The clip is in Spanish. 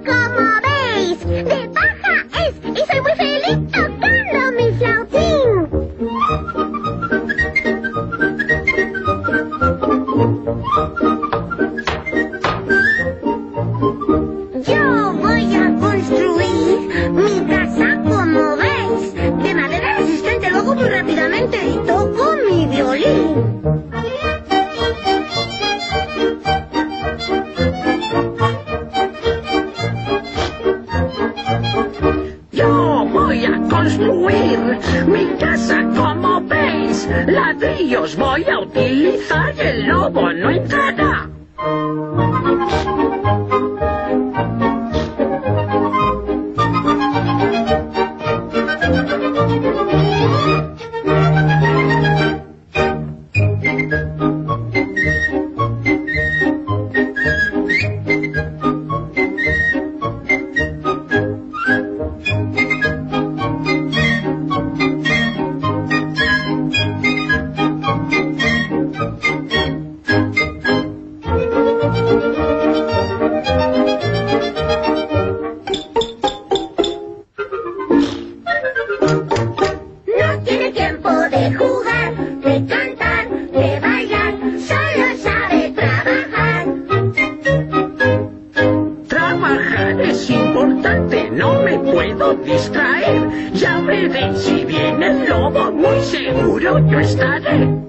como veis, de paja es y soy muy feliz tocando mi flautín. Yo voy a construir mi casa como veis, de madera resistente, lo hago muy rápidamente y toco mi violín. Yo voy a construir mi casa como veis. Ladrillos voy a utilizar y el lobo no entrará. No tiene tiempo de jugar, de cantar, de bailar, solo sabe trabajar. Trabajar es importante, no me puedo distraer. Ya veré si viene el lobo, muy seguro yo estaré.